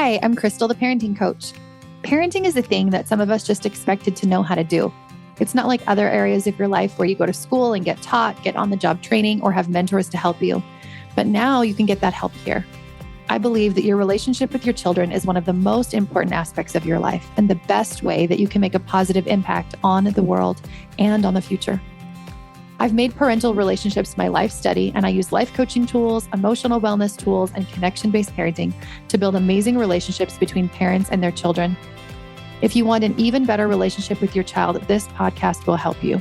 Hi, I'm Crystal, the parenting coach. Parenting is a thing that some of us just expected to know how to do. It's not like other areas of your life where you go to school and get taught, get on-the-job training, or have mentors to help you. But now you can get that help here. I believe that your relationship with your children is one of the most important aspects of your life and the best way that you can make a positive impact on the world and on the future. I've made parental relationships my life study, and I use life coaching tools, emotional wellness tools, and connection-based parenting to build amazing relationships between parents and their children. If you want an even better relationship with your child, this podcast will help you.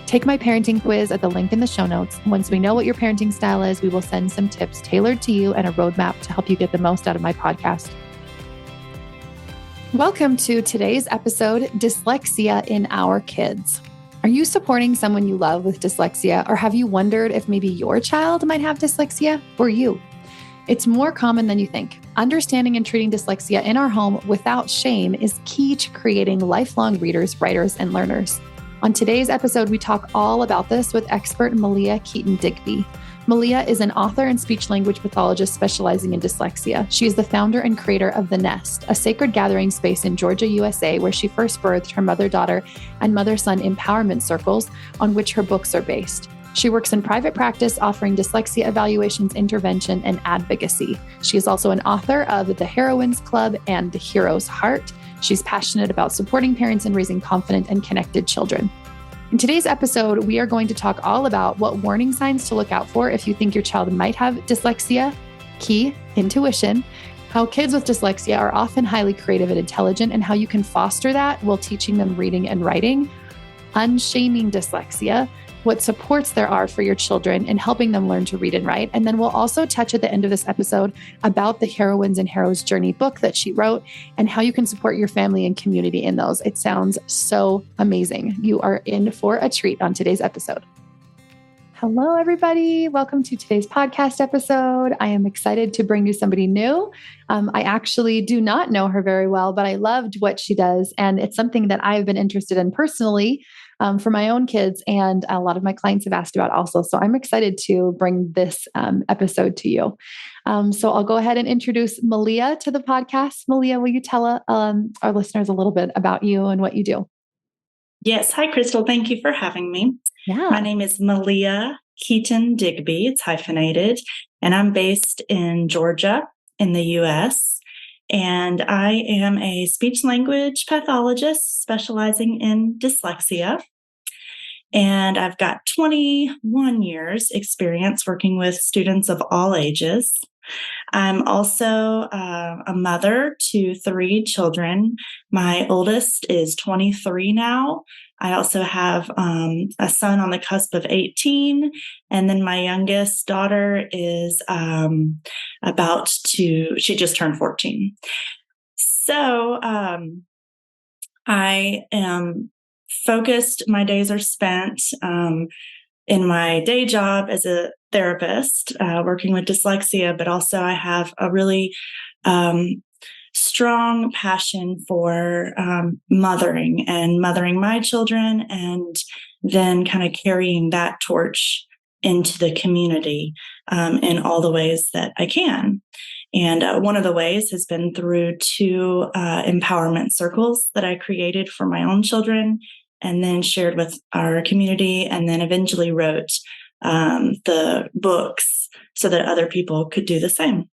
Take my parenting quiz at the link in the show notes. Once we know what your parenting style is, we will send some tips tailored to you and a roadmap to help you get the most out of my podcast. Welcome to today's episode, Dyslexia in Our Kids. Are you supporting someone you love with dyslexia, or have you wondered if maybe your child might have dyslexia or you? It's more common than you think. Understanding and treating dyslexia in our home without shame is key to creating lifelong readers, writers, and learners. On today's episode, we talk all about this with expert Melia Keeton-Digby. Melia is an author and speech-language pathologist specializing in dyslexia. She is the founder and creator of The Nest, a sacred gathering space in Georgia, USA, where she first birthed her mother-daughter and mother-son empowerment circles on which her books are based. She works in private practice, offering dyslexia evaluations, intervention, and advocacy. She is also an author of the Heroines Club and The Hero's Heart. She's passionate about supporting parents and raising confident and connected children. In today's episode, we are going to talk all about what warning signs to look out for if you think your child might have dyslexia, key, intuition, how kids with dyslexia are often highly creative and intelligent, and how you can foster that while teaching them reading and writing, unshaming dyslexia, what supports there are for your children and helping them learn to read and write. And then we'll also touch at the end of this episode about the Heroines and Heroes Journey book that she wrote and how you can support your family and community in those. It sounds so amazing. You are in for a treat on today's episode. Hello, everybody. Welcome to today's podcast episode. I am excited to bring you somebody new. I actually do not know her very well, but I loved what she does. And it's something that I've been interested in personally for my own kids, and a lot of my clients have asked about also. So I'm excited to bring this episode to you. So I'll go ahead and introduce Melia to the podcast. Melia, will you tell our listeners a little bit about you and what you do? Yes. Hi, Crystal. Thank you for having me. Yeah. My name is Melia Keeton-Digby. It's hyphenated, and I'm based in Georgia in the U.S., and I am a speech-language pathologist specializing in dyslexia. And I've got 21 years experience working with students of all ages. I'm also a mother to 3 children. My oldest is 23 now. I also have a son on the cusp of 18. And then my youngest daughter is she just turned 14. So I am focused. My days are spent in my day job as a therapist, working with dyslexia, but also I have a really strong passion for mothering my children, and then kind of carrying that torch into the community in all the ways that I can. And one of the ways has been through 2 empowerment circles that I created for my own children, and then shared with our community, and then eventually wrote the books so that other people could do the same.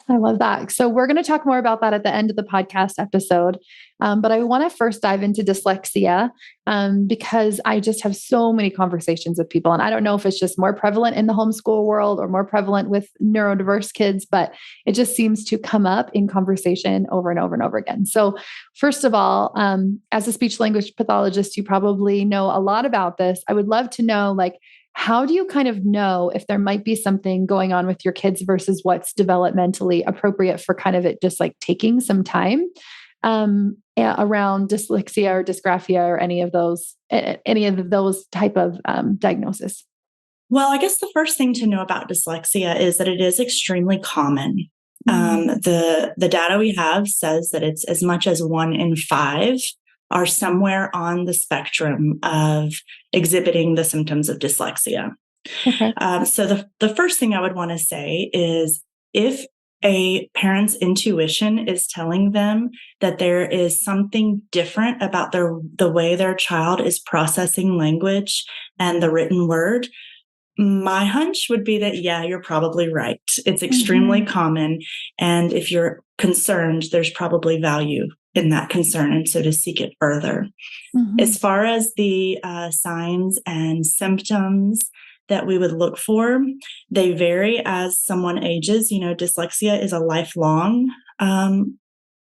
I love that. So we're going to talk more about that at the end of the podcast episode. But I want to first dive into dyslexia because I just have so many conversations with people. And I don't know if it's just more prevalent in the homeschool world or more prevalent with neurodiverse kids, but it just seems to come up in conversation over and over and over again. So first of all, as a speech language pathologist, you probably know a lot about this. I would love to know, how do you kind of know if there might be something going on with your kids versus what's developmentally appropriate for kind of it just taking some time around dyslexia or dysgraphia or any of those type of diagnosis? Well, I guess the first thing to know about dyslexia is that it is extremely common. The data we have says that it's as much as 1 in 5 are somewhere on the spectrum of exhibiting the symptoms of dyslexia. Okay. So the first thing I would want to say is if a parent's intuition is telling them that there is something different about the way their child is processing language and the written word, my hunch would be that, yeah, you're probably right. It's extremely common. And if you're concerned, there's probably value in that concern. And so to seek it further. As far as the signs and symptoms that we would look for, they vary as someone ages. Dyslexia is a lifelong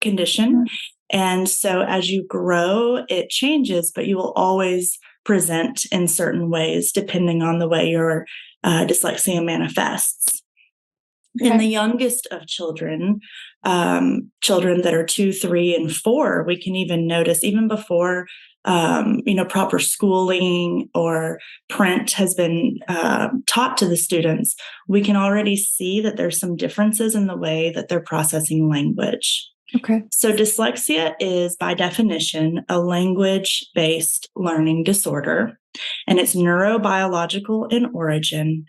condition. And so as you grow, it changes, but you will always present in certain ways depending on the way your dyslexia manifests. Okay. In the youngest of children, children that are 2, 3, and 4, we can even notice, even before proper schooling or print has been taught to the students, we can already see that there's some differences in the way that they're processing language. Okay. So dyslexia is, by definition, a language-based learning disorder, and it's neurobiological in origin,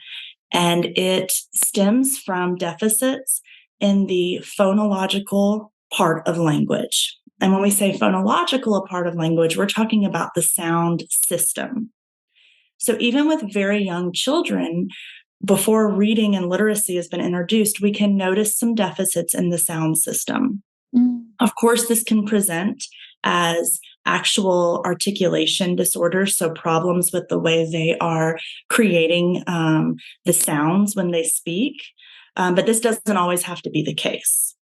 and it stems from deficits in the phonological part of language. And when we say phonological part of language, we're talking about the sound system. So even with very young children, before reading and literacy has been introduced, we can notice some deficits in the sound system. Of course, this can present as actual articulation disorders, so problems with the way they are creating the sounds when they speak. But this doesn't always have to be the case.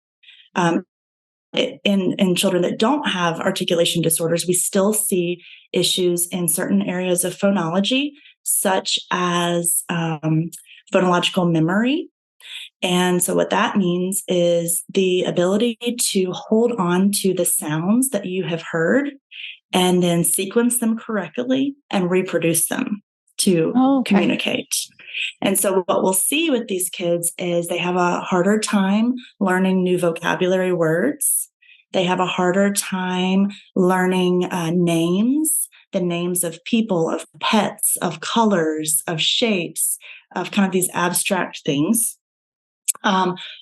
In children that don't have articulation disorders, we still see issues in certain areas of phonology, such as phonological memory. And so what that means is the ability to hold on to the sounds that you have heard and then sequence them correctly and reproduce them to communicate. And so what we'll see with these kids is they have a harder time learning new vocabulary words. They have a harder time learning names, the names of people, of pets, of colors, of shapes, of kind of these abstract things.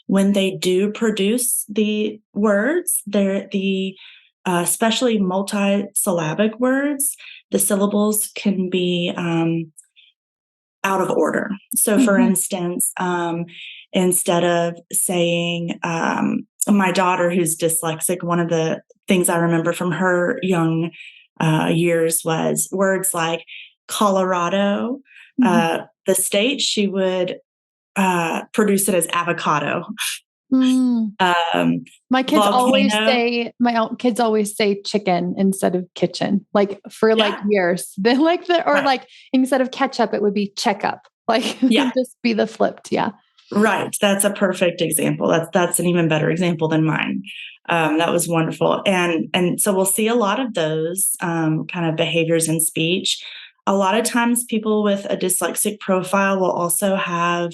When they do produce the words, especially multisyllabic words, the syllables can be out of order. So for instance, instead of saying, my daughter who's dyslexic, one of the things I remember from her young years was words like Colorado, the state, she would produce it as avocado. My kids always say chicken instead of kitchen, like for years. Then instead of ketchup, it would be checkup. Just be the flipped. Yeah. Right. That's a perfect example. That's an even better example than mine. That was wonderful. And so we'll see a lot of those kind of behaviors in speech. A lot of times people with a dyslexic profile will also have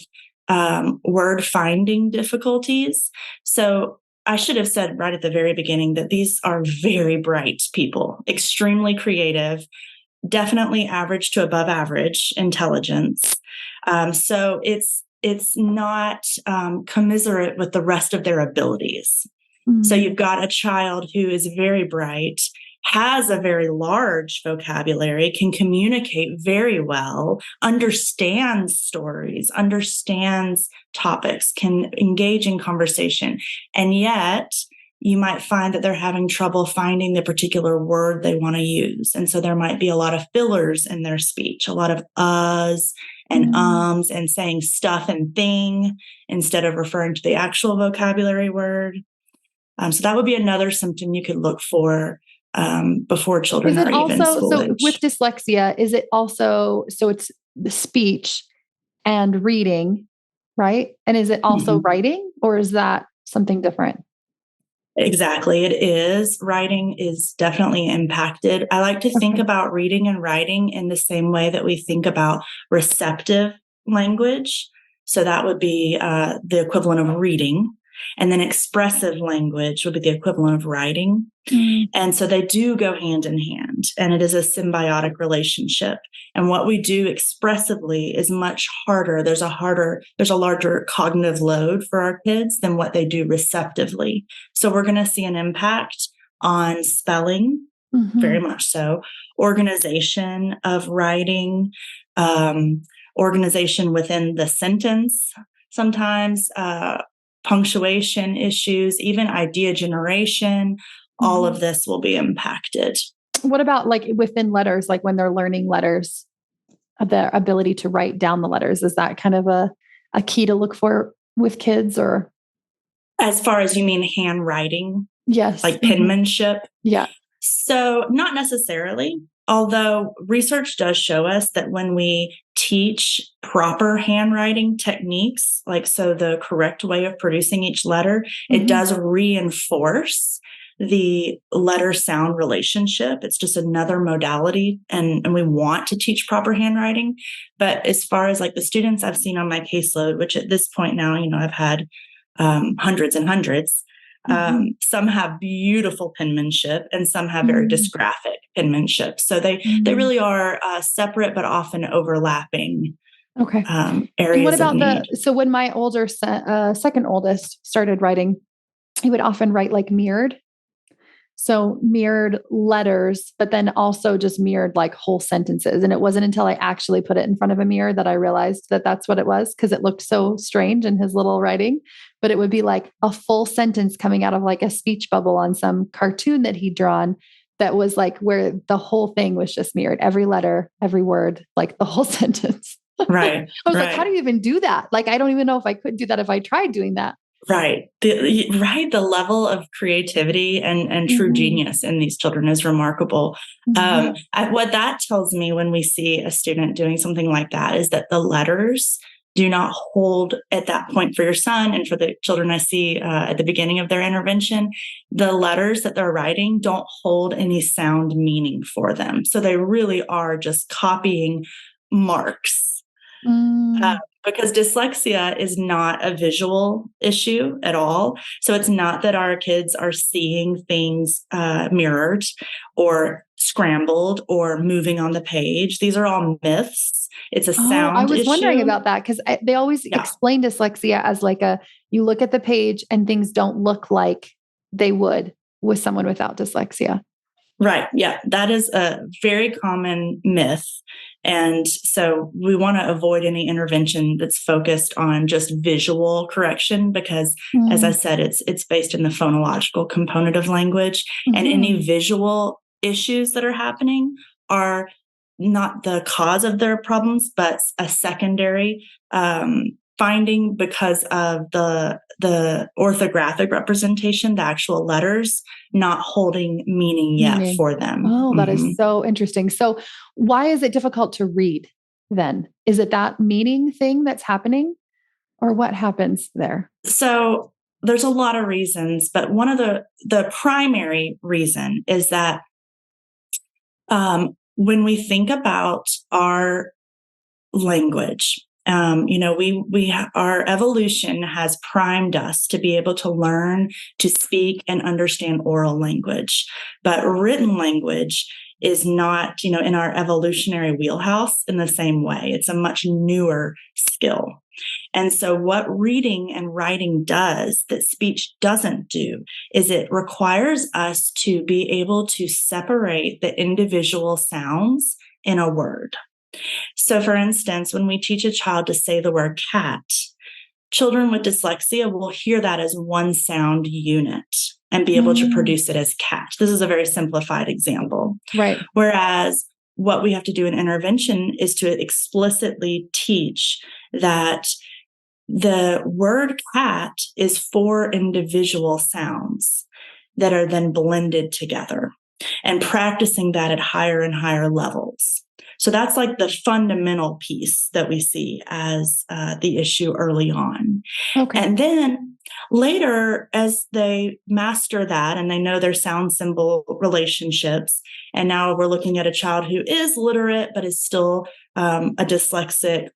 word finding difficulties. So I should have said right at the very beginning that these are very bright people, extremely creative, definitely average to above average intelligence. So it's not commiserate with the rest of their abilities. So you've got a child who is very bright, has a very large vocabulary, can communicate very well, understands stories, understands topics, can engage in conversation. And yet you might find that they're having trouble finding the particular word they want to use. And so there might be a lot of fillers in their speech, a lot of uhs and ums and saying stuff and thing instead of referring to the actual vocabulary word. So that would be another symptom you could look for before children are even school age. So with dyslexia, is it also, so it's the speech and reading, right? And is it also writing, or is that something different? Exactly. It is. Writing is definitely impacted. I like to think about reading and writing in the same way that we think about receptive language. So that would be the equivalent of reading. And then expressive language would be the equivalent of writing. And so they do go hand in hand, and it is a symbiotic relationship. And what we do expressively is much harder. There's a larger cognitive load for our kids than what they do receptively. So we're going to see an impact on spelling, very much so, organization of writing, organization within the sentence, sometimes punctuation issues, even idea generation. All of this will be impacted. What about like within letters, like when they're learning letters, the ability to write down the letters? Is that kind of a key to look for with kids, or? As far as you mean handwriting? Yes. Like penmanship? Yeah. So not necessarily, although research does show us that when we teach proper handwriting techniques, like so the correct way of producing each letter, it does reinforce the letter sound relationship. It's just another modality, and we want to teach proper handwriting. But as far as like the students I've seen on my caseload, which at this point now, I've had hundreds and hundreds, some have beautiful penmanship and some have very dysgraphic penmanship. So they really are separate, but often overlapping. Okay. Areas what about of need. So when my older second oldest started writing, he would often write like mirrored. So mirrored letters, but then also just mirrored like whole sentences. And it wasn't until I actually put it in front of a mirror that I realized that that's what it was, because it looked so strange in his little writing. But it would be like a full sentence coming out of like a speech bubble on some cartoon that he'd drawn, that was like where the whole thing was just mirrored, every letter, every word, like the whole sentence. Right. I was like, how do you even do that? Like, I don't even know if I could do that if I tried doing that. Right. The level of creativity and true genius in these children is remarkable. What that tells me when we see a student doing something like that is that the letters do not hold at that point for your son and for the children I see at the beginning of their intervention. The letters that they're writing don't hold any sound meaning for them. So they really are just copying marks. Because dyslexia is not a visual issue at all. So it's not that our kids are seeing things mirrored or scrambled or moving on the page. These are all myths. It's a sound I was issue. wondering about that, because they always explain dyslexia as like you look at the page and things don't look like they would with someone without dyslexia. Right. Yeah. That is a very common myth. And so we want to avoid any intervention that's focused on just visual correction, because as I said, it's based in the phonological component of language, and any visual issues that are happening are not the cause of their problems, but a secondary finding because of the orthographic representation, the actual letters not holding meaning yet for them. Oh, that is so interesting. So why is it difficult to read then? Is it that meaning thing that's happening, or what happens there? So there's a lot of reasons, but one of the primary reason is that when we think about our language, our evolution has primed us to be able to learn to speak and understand oral language, but written language is not, in our evolutionary wheelhouse in the same way. It's a much newer skill. And so what reading and writing does that speech doesn't do is it requires us to be able to separate the individual sounds in a word. So, for instance, when we teach a child to say the word cat, children with dyslexia will hear that as one sound unit and be able to produce it as cat. This is a very simplified example. Right. Whereas what we have to do in intervention is to explicitly teach that the word cat is 4 individual sounds that are then blended together, and practicing that at higher and higher levels. So that's like the fundamental piece that we see as the issue early on. Okay. And then later, as they master that and they know their sound symbol relationships, and now we're looking at a child who is literate but is still a dyslexic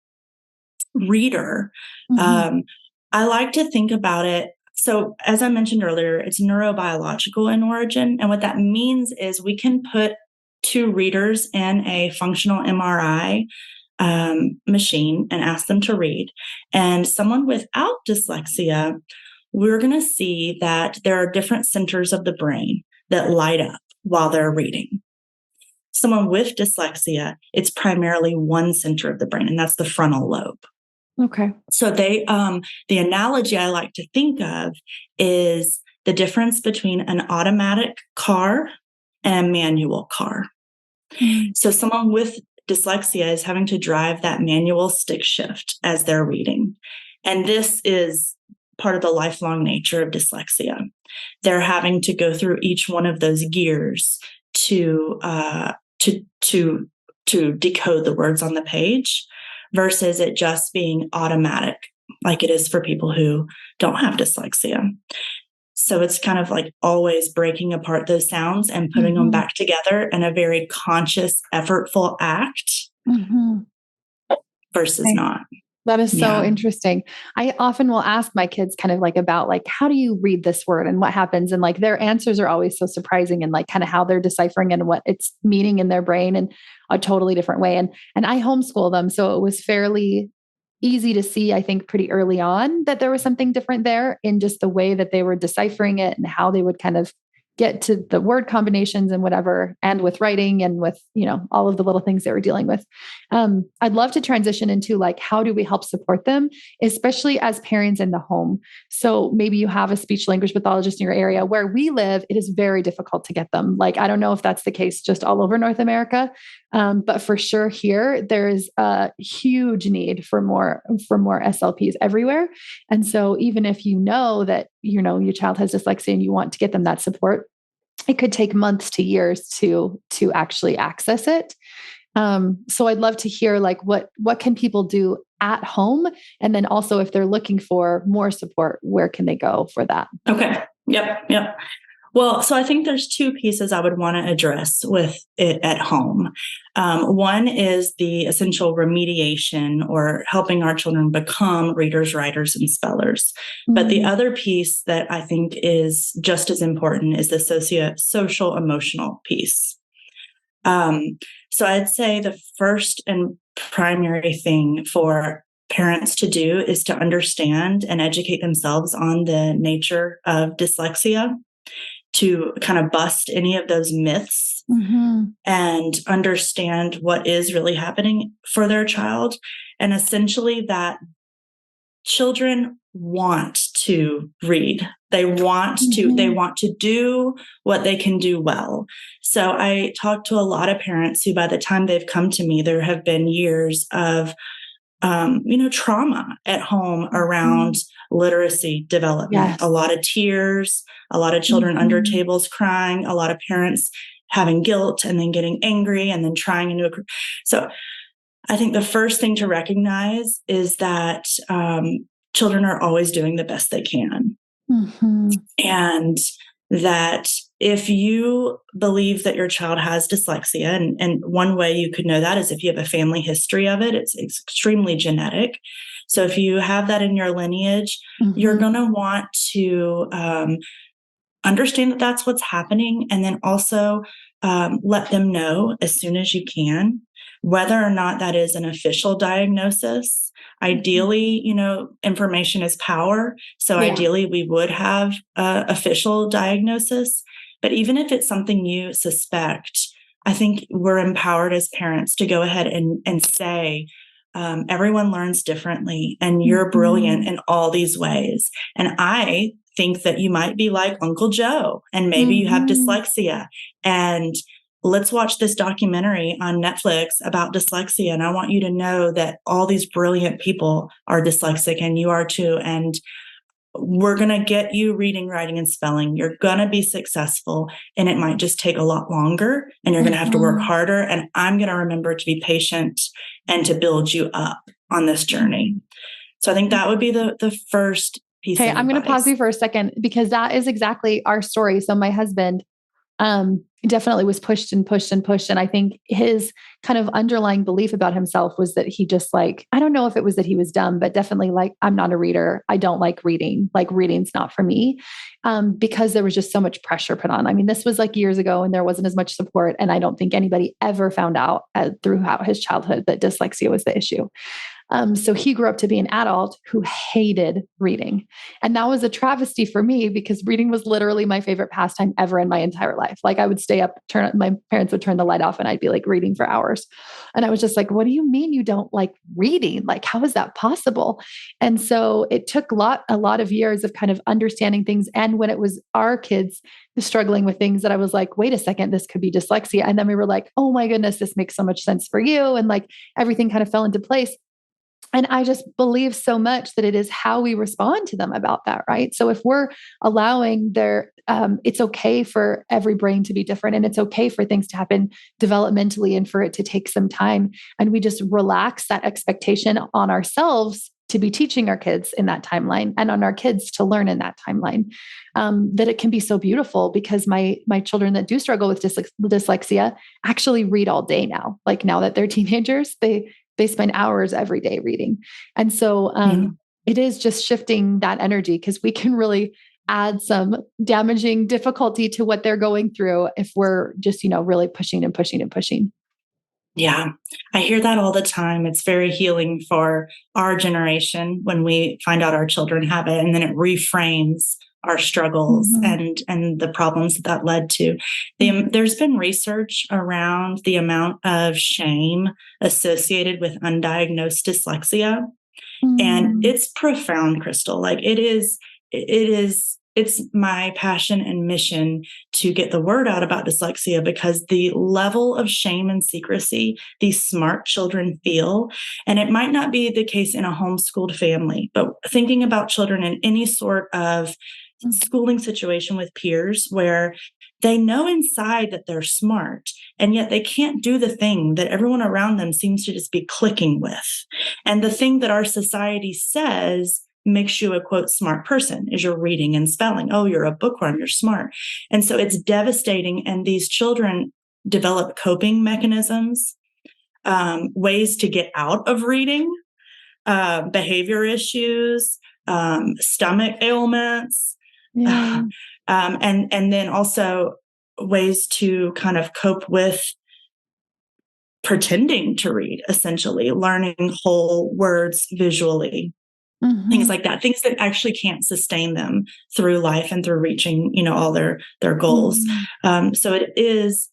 reader, I like to think about it So as I mentioned earlier, it's neurobiological in origin. And what that means is we can put two readers in a functional MRI machine and ask them to read. And someone without dyslexia, we're going to see that there are different centers of the brain that light up while they're reading. Someone with dyslexia, it's primarily one center of the brain, and that's the frontal lobe. Okay. So the analogy I like to think of is the difference between an automatic car and a manual car. Mm-hmm. So someone with dyslexia is having to drive that manual stick shift as they're reading. And this is part of the lifelong nature of dyslexia. They're having to go through each one of those gears to decode the words on the page, versus it just being automatic like it is for people who don't have dyslexia. So it's kind of like always breaking apart those sounds and putting them back together in a very conscious, effortful act versus not. That is so interesting. I often will ask my kids kind of like about like, how do you read this word and what happens? And like their answers are always so surprising, and like kind of how they're deciphering and what it's meaning in their brain in a totally different way. And I homeschool them. So it was fairly easy to see, I think, pretty early on that there was something different there in just the way that they were deciphering it and how they would kind of get to the word combinations and whatever, and with writing and with, all of the little things they were dealing with. I'd love to transition into like, how do we help support them, especially as parents in the home? So maybe you have a speech language pathologist in your area. Where we live, it is very difficult to get them. Like, I don't know if that's the case just all over North America. But for sure here, there's a huge need for more SLPs everywhere. And so even if you know that, your child has dyslexia and you want to get them that support, it could take months to years to actually access it. So I'd love to hear like what can people do at home? And then also if they're looking for more support, where can they go for that? Okay. Yep. Well, so I think there's two pieces I would want to address with it at home. One is the essential remediation or helping our children become readers, writers, and spellers. But the other piece that I think is just as important is the social emotional piece. So I'd say the first and primary thing for parents to do is to understand and educate themselves on the nature of dyslexia, to kind of bust any of those myths and understand what is really happening for their child. And essentially that children want to read. They want to do what they can do well. So I talk to a lot of parents who, by the time they've come to me, there have been years of trauma at home around literacy development. Yes. A lot of tears, a lot of children under tables crying, a lot of parents having guilt and then getting angry and then trying into So I think the first thing to recognize is that children are always doing the best they can. And that if you believe that your child has dyslexia, and one way you could know that is if you have a family history of it, it's extremely genetic. So if you have that in your lineage, you're going to want to understand that that's what's happening, and then also let them know as soon as you can, whether or not that is an official diagnosis. Ideally, information is power. So ideally, we would have official diagnosis. But even if it's something you suspect, I think we're empowered as parents to go ahead and say, everyone learns differently, and you're brilliant in all these ways. And I think that you might be like Uncle Joe, and maybe you have dyslexia. And let's watch this documentary on Netflix about dyslexia. And I want you to know that all these brilliant people are dyslexic, and you are too. And we're going to get you reading, writing, and spelling. You're going to be successful, and it might just take a lot longer, and you're going to have to work harder. And I'm going to remember to be patient and to build you up on this journey. So I think that would be the first piece. Okay, I'm going to pause you for a second, because that is exactly our story. So my husband, definitely was pushed and pushed and pushed. And I think his kind of underlying belief about himself was that he just like, I don't know if it was that he was dumb, but definitely like, I'm not a reader. I don't like reading. Like reading's not for me, because there was just so much pressure put on. I mean, this was like years ago and there wasn't as much support. And I don't think anybody ever found out throughout his childhood that dyslexia was the issue. So he grew up to be an adult who hated reading. And that was a travesty for me because reading was literally my favorite pastime ever in my entire life. Like I would stay up, my parents would turn the light off and I'd be like reading for hours. And I was just like, what do you mean you don't like reading? Like, how is that possible? And so it took a lot of years of kind of understanding things. And when it was our kids struggling with things that I was like, wait a second, this could be dyslexia. And then we were like, oh my goodness, this makes so much sense for you. And like everything kind of fell into place. And I just believe so much that it is how we respond to them about that, right? So if we're allowing it's okay for every brain to be different and it's okay for things to happen developmentally and for it to take some time. And we just relax that expectation on ourselves to be teaching our kids in that timeline and on our kids to learn in that timeline, that it can be so beautiful because my children that do struggle with dyslexia actually read all day now. Like now that they're teenagers, they spend hours every day reading. And so it is just shifting that energy because we can really add some damaging difficulty to what they're going through if we're just, really pushing and pushing and pushing. Yeah, I hear that all the time. It's very healing for our generation when we find out our children have it, and then it reframes our struggles and the problems that led to. There's been research around the amount of shame associated with undiagnosed dyslexia, and it's profound, Crystal. Like it's my passion and mission to get the word out about dyslexia because the level of shame and secrecy these smart children feel, and it might not be the case in a homeschooled family, but thinking about children in any sort of schooling situation with peers where they know inside that they're smart, and yet they can't do the thing that everyone around them seems to just be clicking with. And the thing that our society says makes you a quote smart person is your reading and spelling. Oh, you're a bookworm, you're smart. And so it's devastating. And these children develop coping mechanisms, ways to get out of reading, behavior issues, stomach ailments, and then also ways to kind of cope with pretending to read, essentially learning whole words visually. Things like that, things that actually can't sustain them through life and through reaching, all their goals. So it is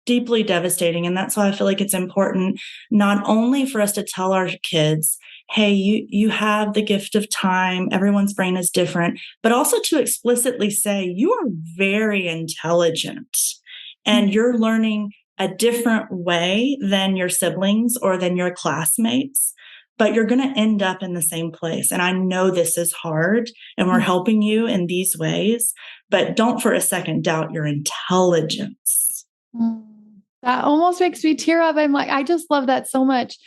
deeply devastating. And that's why I feel like it's important not only for us to tell our kids, hey, you have the gift of time, everyone's brain is different, but also to explicitly say you are very intelligent and you're learning a different way than your siblings or than your classmates. But you're going to end up in the same place. And I know this is hard and we're helping you in these ways, but don't for a second doubt your intelligence. That almost makes me tear up. I'm like, I just love that so much.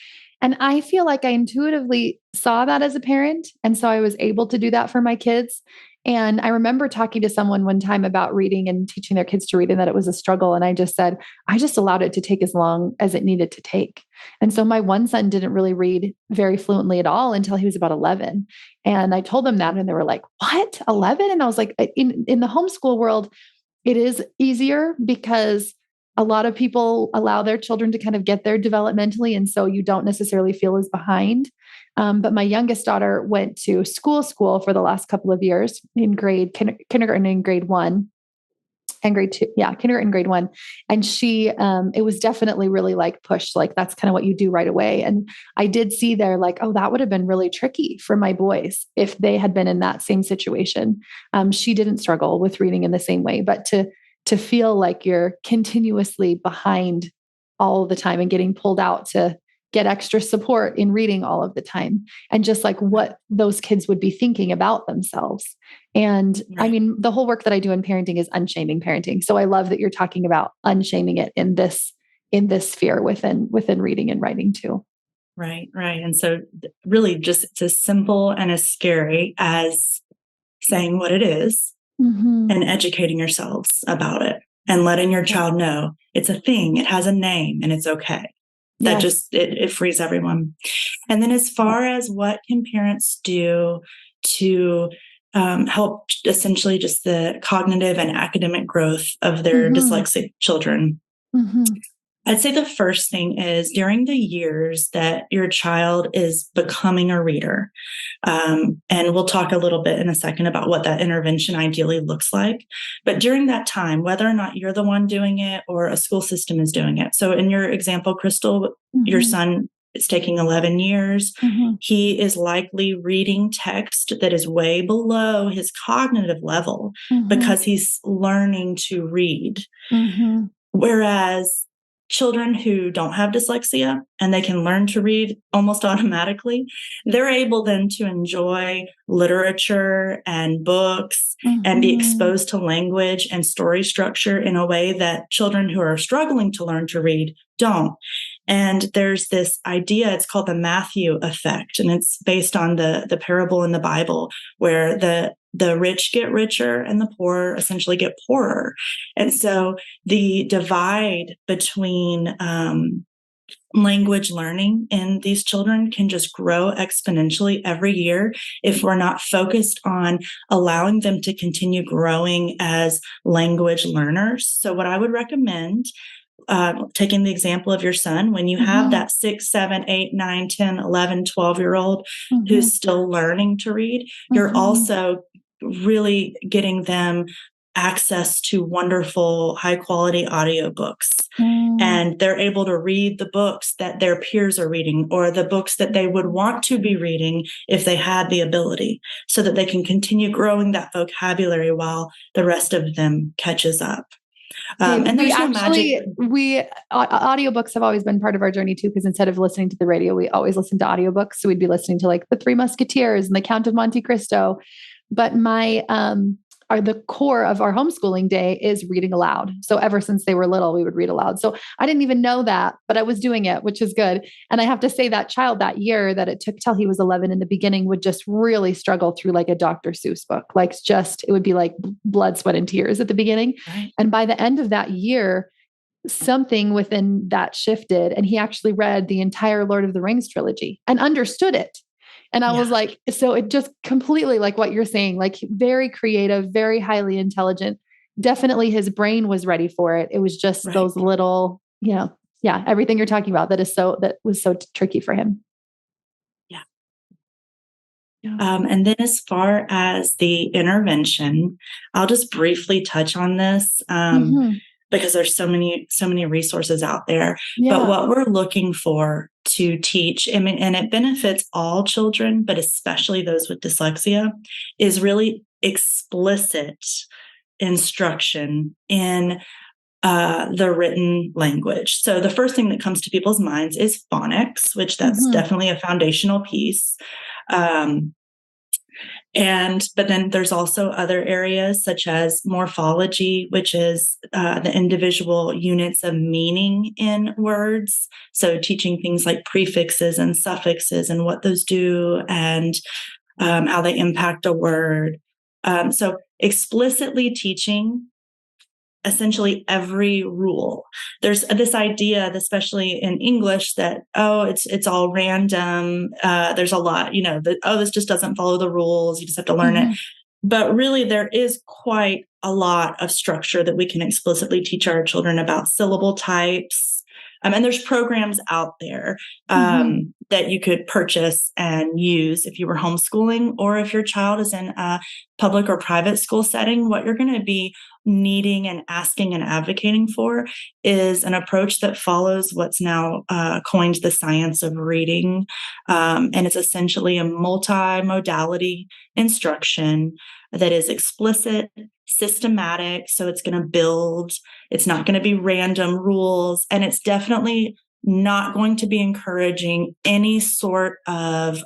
And I feel like I intuitively saw that as a parent. And so I was able to do that for my kids. And I remember talking to someone one time about reading and teaching their kids to read and that it was a struggle. And I just said, I just allowed it to take as long as it needed to take. And so my one son didn't really read very fluently at all until he was about 11. And I told them that and they were like, what, 11? And I was like, in the homeschool world, it is easier because a lot of people allow their children to kind of get there developmentally. And so you don't necessarily feel as behind. But my youngest daughter went to school for the last couple of years in kindergarten and grade 1 and grade 2. Yeah. Kindergarten, grade 1. And she, it was definitely really like pushed, like that's kind of what you do right away. And I did see there like, oh, that would have been really tricky for my boys if they had been in that same situation. She didn't struggle with reading in the same way, but to feel like you're continuously behind all the time and getting pulled out to get extra support in reading all of the time. And just like what those kids would be thinking about themselves. And I mean, the whole work that I do in parenting is unshaming parenting. So I love that you're talking about unshaming it in this sphere within reading and writing too. Right. And so really just it's as simple and as scary as saying what it is and educating yourselves about it and letting your child know it's a thing, it has a name, and it's okay. That just, it frees everyone. And then as far as what can parents do to help essentially just the cognitive and academic growth of their dyslexic children, I'd say the first thing is during the years that your child is becoming a reader, and we'll talk a little bit in a second about what that intervention ideally looks like. But during that time, whether or not you're the one doing it or a school system is doing it. So in your example, Crystal, your son is taking 11 years. He is likely reading text that is way below his cognitive level because he's learning to read. Whereas children who don't have dyslexia and they can learn to read almost automatically, they're able then to enjoy literature and books and be exposed to language and story structure in a way that children who are struggling to learn to read don't. And there's this idea, it's called the Matthew effect, and it's based on the parable in the Bible where the rich get richer and the poor essentially get poorer. And so the divide between language learning in these children can just grow exponentially every year if we're not focused on allowing them to continue growing as language learners. So what I would recommend, taking the example of your son, when you have that 6, 7, 8, 9, 10, 11, 12-year-old who's still learning to read, you're also really getting them access to wonderful, high-quality audiobooks. And they're able to read the books that their peers are reading or the books that they would want to be reading if they had the ability, so that they can continue growing that vocabulary while the rest of them catches up. And there's no magic. Audiobooks have always been part of our journey too, because instead of listening to the radio, we always listen to audiobooks. So we'd be listening to like The Three Musketeers and The Count of Monte Cristo. But the core of our homeschooling day is reading aloud. So ever since they were little, we would read aloud. So I didn't even know that, but I was doing it, which is good. And I have to say that child that year that it took till he was 11 in the beginning would just really struggle through like a Dr. Seuss book. It would be like blood, sweat, and tears at the beginning. Right. And by the end of that year, something within that shifted. And he actually read the entire Lord of the Rings trilogy and understood it. And I was like, so it just completely like what you're saying, like very creative, very highly intelligent. Definitely his brain was ready for it. It was just those little, everything you're talking about that was so tricky for him. Yeah. And then as far as the intervention, I'll just briefly touch on this. Because there's so many resources out there. Yeah. But what we're looking for to teach, and it benefits all children, but especially those with dyslexia, is really explicit instruction in the written language. So the first thing that comes to people's minds is phonics, which that's definitely a foundational piece. But then there's also other areas such as morphology, which is the individual units of meaning in words. So teaching things like prefixes and suffixes and what those do and how they impact a word. So explicitly teaching essentially every rule. There's this idea, especially in English, that, it's all random. There's a lot, this just doesn't follow the rules. You just have to learn it. But really, there is quite a lot of structure that we can explicitly teach our children about syllable types. And there's programs out there that you could purchase and use if you were homeschooling, or if your child is in a public or private school setting. What you're going to be needing and asking and advocating for is an approach that follows what's now coined the science of reading. And it's essentially a multi-modality instruction that is explicit, systematic. So it's going to build, it's not going to be random rules, and it's definitely not going to be encouraging any sort of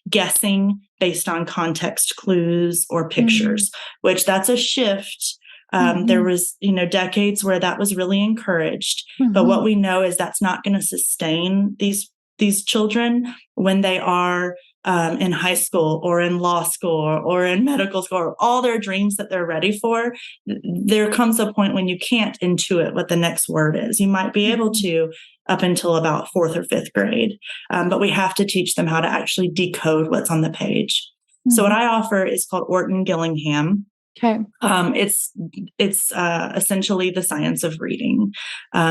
guessing based on context clues or pictures, which that's a shift. There was, decades where that was really encouraged. But what we know is that's not going to sustain these children when they are in high school or in law school or in medical school, or all their dreams that they're ready for, there comes a point when you can't intuit what the next word is. You might be able to up until about 4th or 5th grade, but we have to teach them how to actually decode what's on the page. So what I offer is called Orton-Gillingham. Okay. It's essentially the science of reading.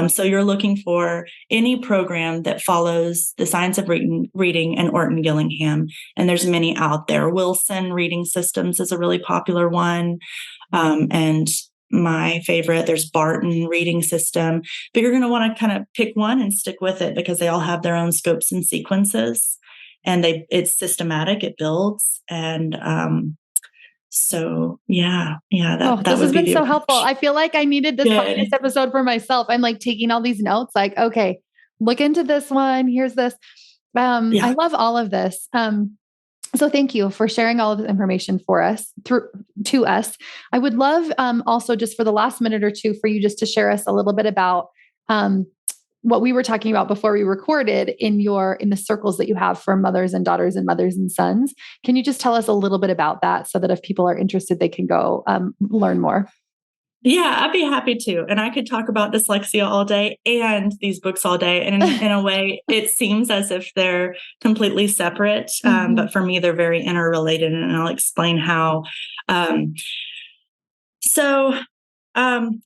So you're looking for any program that follows the science of reading and Orton-Gillingham, and there's many out there. Wilson Reading Systems is a really popular one, and my favorite, there's Barton Reading System. But you're going to want to kind of pick one and stick with it because they all have their own scopes and sequences, and it's systematic. It builds and so that this has been so approach. helpful. I feel like I needed this podcast episode for myself. I'm like taking all these notes, like, okay, look into this one. Here's this. I love all of this. So thank you for sharing all of this information to us. I would love also just for the last minute or two for you just to share us a little bit about what we were talking about before we recorded in the circles that you have for mothers and daughters and mothers and sons. Can you just tell us a little bit about that so that if people are interested, they can go learn more? Yeah, I'd be happy to. And I could talk about dyslexia all day and these books all day. And in a way, it seems as if they're completely separate. But for me, they're very interrelated. And I'll explain how. I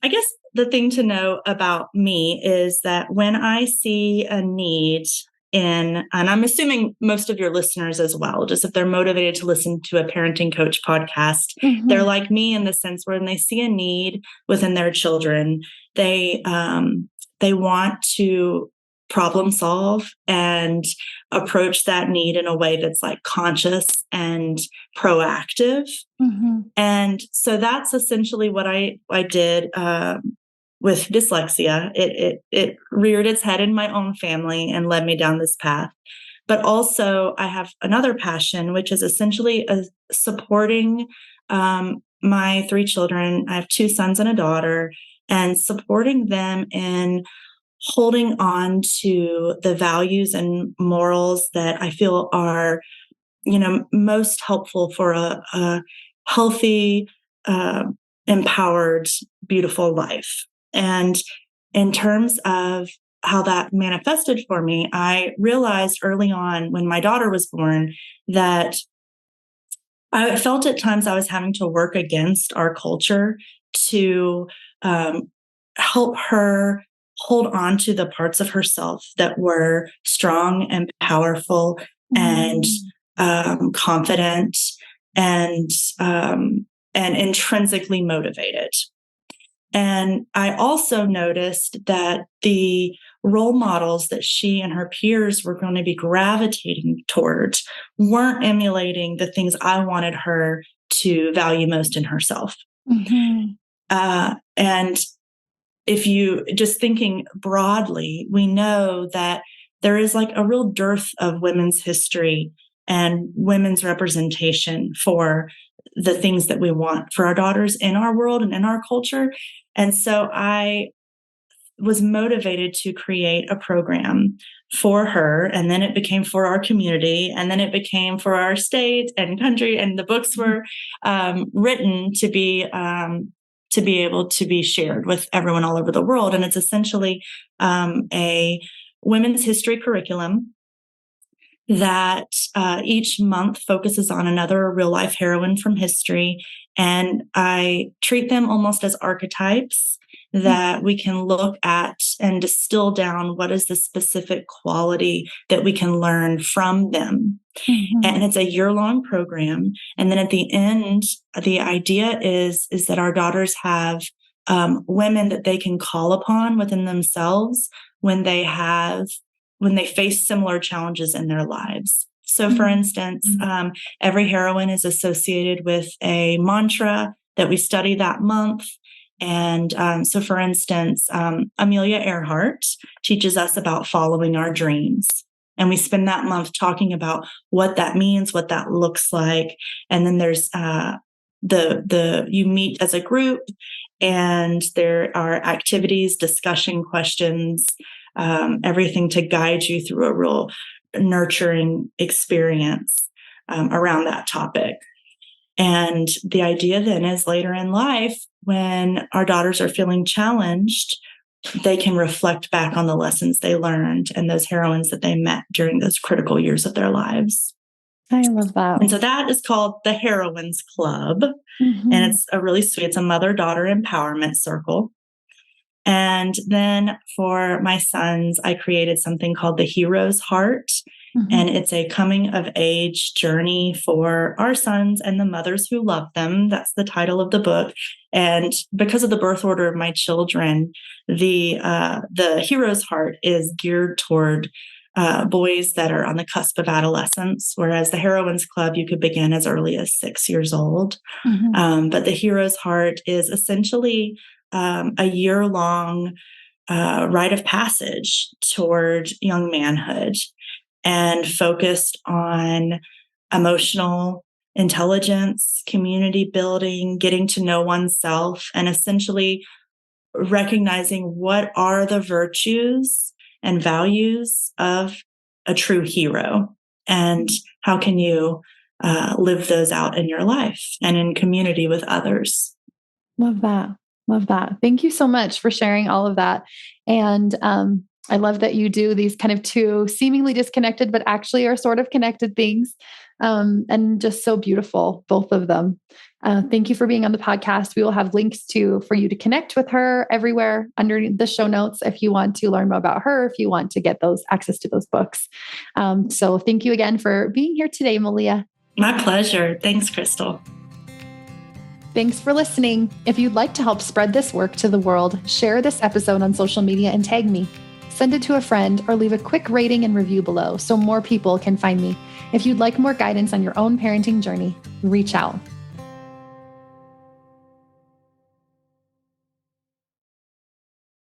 guess the thing to know about me is that when I see a need and I'm assuming most of your listeners as well, just if they're motivated to listen to a parenting coach podcast, they're like me in the sense where when they see a need within their children, they want to problem solve and approach that need in a way that's like conscious and proactive. And so that's essentially what I did with dyslexia. It reared its head in my own family and led me down this path. But also I have another passion, which is essentially supporting my 3 children. I have 2 sons and a daughter, and supporting them in holding on to the values and morals that I feel are, most helpful for a healthy, empowered, beautiful life. And in terms of how that manifested for me, I realized early on when my daughter was born that I felt at times I was having to work against our culture to help her hold on to the parts of herself that were strong and powerful and confident and intrinsically motivated. And I also noticed that the role models that she and her peers were going to be gravitating towards weren't emulating the things I wanted her to value most in herself. And if you just thinking broadly, we know that there is like a real dearth of women's history and women's representation for the things that we want for our daughters in our world and in our culture. And so I was motivated to create a program for her, and then it became for our community, and then it became for our state and country, and the books were written to be able to be shared with everyone all over the world. And it's essentially a women's history curriculum that each month focuses on another real life heroine from history. And I treat them almost as archetypes that we can look at and distill down what is the specific quality that we can learn from them. And it's a year-long program. And then at the end, the idea is that our daughters have women that they can call upon within themselves when they face similar challenges in their lives. So for instance, every heroine is associated with a mantra that we study that month. And so for instance, Amelia Earhart teaches us about following our dreams. And we spend that month talking about what that means, what that looks like. And then there's you meet as a group, and there are activities, discussion questions, everything to guide you through a real nurturing experience. around that topic. And the idea then is later in life, when our daughters are feeling challenged, they can reflect back on the lessons they learned and those heroines that they met during those critical years of their lives. I love that. And so that is called the Heroines Club. Mm-hmm. And it's a really sweet, it's a mother-daughter empowerment circle. And then for my sons, I created something called the Hero's Heart. Mm-hmm. And it's a coming of age journey for our sons and the mothers who love them. That's the title of the book. And because of the birth order of my children, the Hero's Heart is geared toward boys that are on the cusp of adolescence, whereas the Heroines Club, you could begin as early as 6 years old. Mm-hmm. But the Hero's Heart is essentially a year-long rite of passage toward young manhood, and focused on emotional intelligence, community building, getting to know oneself, and essentially recognizing what are the virtues and values of a true hero, and how can you live those out in your life and in community with others. Love that. Love that. Thank you so much for sharing all of that. And I love that you do these kind of two seemingly disconnected, but actually are sort of connected things. And just so beautiful, both of them. Thank you for being on the podcast. We will have links for you to connect with her everywhere under the show notes if you want to learn more about her, if you want to get access to those books. So thank you again for being here today, Melia. My pleasure. Thanks, Crystal. Thanks for listening. If you'd like to help spread this work to the world, share this episode on social media and tag me. Send it to a friend or leave a quick rating and review below so more people can find me. If you'd like more guidance on your own parenting journey, reach out.